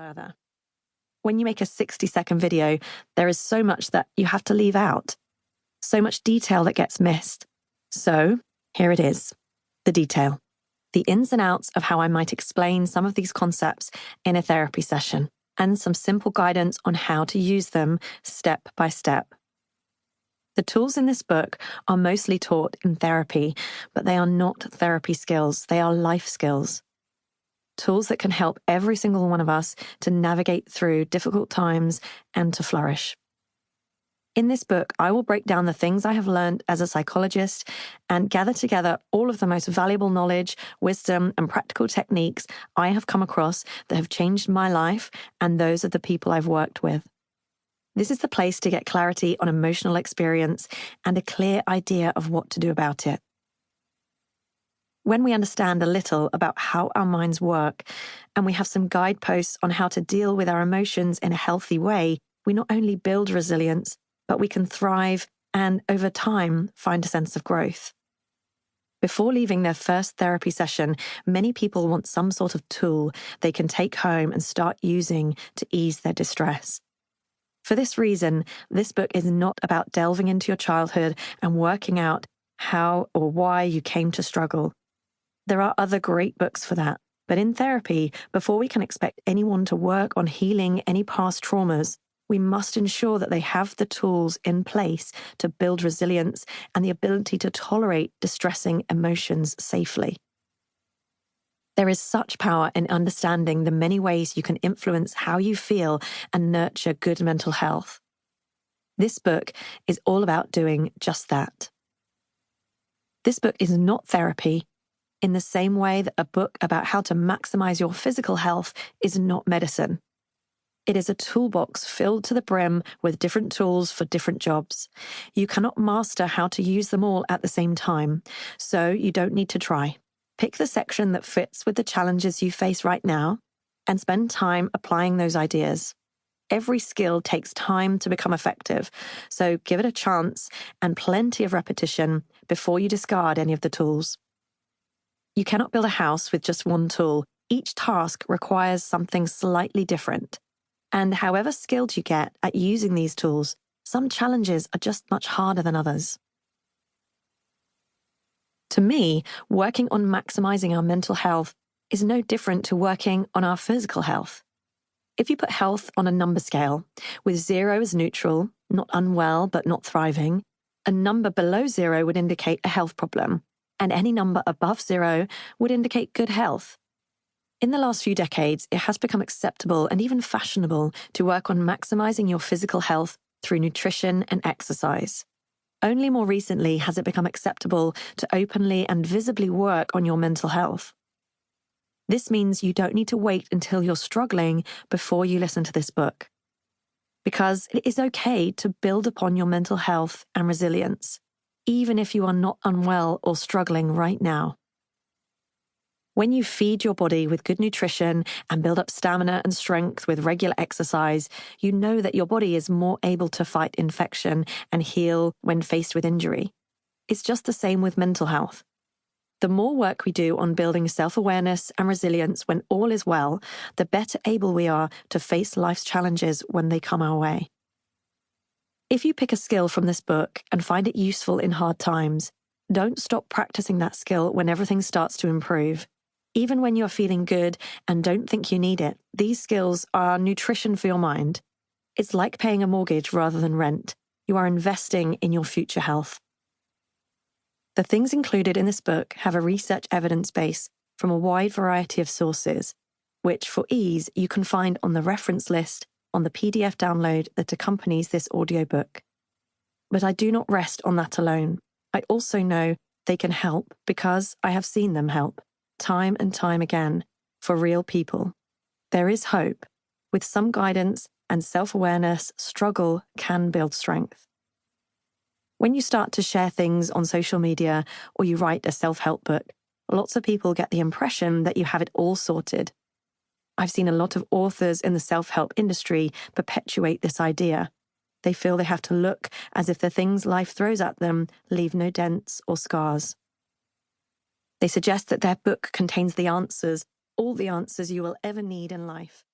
further. When you make a 60-second video, there is so much that you have to leave out, so much detail that gets missed. So, here it is, the detail, the ins and outs of how I might explain some of these concepts in a therapy session, and some simple guidance on how to use them step by step. The tools in this book are mostly taught in therapy, but they are not therapy skills, they are life skills. Tools that can help every single one of us to navigate through difficult times and to flourish. In this book, I will break down the things I have learned as a psychologist and gather together all of the most valuable knowledge, wisdom, and practical techniques I have come across that have changed my life and those of the people I've worked with. This is the place to get clarity on emotional experience and a clear idea of what to do about it. When we understand a little about how our minds work, and we have some guideposts on how to deal with our emotions in a healthy way, we not only build resilience, but we can thrive and, over time, find a sense of growth. Before leaving their first therapy session, many people want some sort of tool they can take home and start using to ease their distress. For this reason, this book is not about delving into your childhood and working out how or why you came to struggle. There are other great books for that, but in therapy, before we can expect anyone to work on healing any past traumas, we must ensure that they have the tools in place to build resilience and the ability to tolerate distressing emotions safely. There is such power in understanding the many ways you can influence how you feel and nurture good mental health. This book is all about doing just that. This book is not therapy, in the same way that a book about how to maximize your physical health is not medicine. It is a toolbox filled to the brim with different tools for different jobs. You cannot master how to use them all at the same time, so you don't need to try. Pick the section that fits with the challenges you face right now and spend time applying those ideas. Every skill takes time to become effective, so give it a chance and plenty of repetition before you discard any of the tools. You cannot build a house with just one tool. Each task requires something slightly different. And however skilled you get at using these tools, some challenges are just much harder than others. To me, working on maximizing our mental health is no different to working on our physical health. If you put health on a number scale, with 0 as neutral, not unwell but not thriving, a number below 0 would indicate a health problem, and any number above 0 would indicate good health. In the last few decades, it has become acceptable and even fashionable to work on maximizing your physical health through nutrition and exercise. Only more recently has it become acceptable to openly and visibly work on your mental health. This means you don't need to wait until you're struggling before you listen to this book. Because it is okay to build upon your mental health and resilience, even if you are not unwell or struggling right now. When you feed your body with good nutrition and build up stamina and strength with regular exercise, you know that your body is more able to fight infection and heal when faced with injury. It's just the same with mental health. The more work we do on building self-awareness and resilience when all is well, the better able we are to face life's challenges when they come our way. If you pick a skill from this book and find it useful in hard times, don't stop practicing that skill when everything starts to improve. Even when you're feeling good and don't think you need it, these skills are nutrition for your mind. It's like paying a mortgage rather than rent. You are investing in your future health. The things included in this book have a research evidence base from a wide variety of sources, which for ease you can find on the reference list on the PDF download that accompanies this audiobook. But I do not rest on that alone. I also know they can help because I have seen them help. Time and time again, for real people. There is hope. With some guidance and self-awareness, struggle can build strength. When you start to share things on social media or you write a self-help book, lots of people get the impression that you have it all sorted. I've seen a lot of authors in the self-help industry perpetuate this idea. They feel they have to look as if the things life throws at them leave no dents or scars. They suggest that their book contains the answers, all the answers you will ever need in life.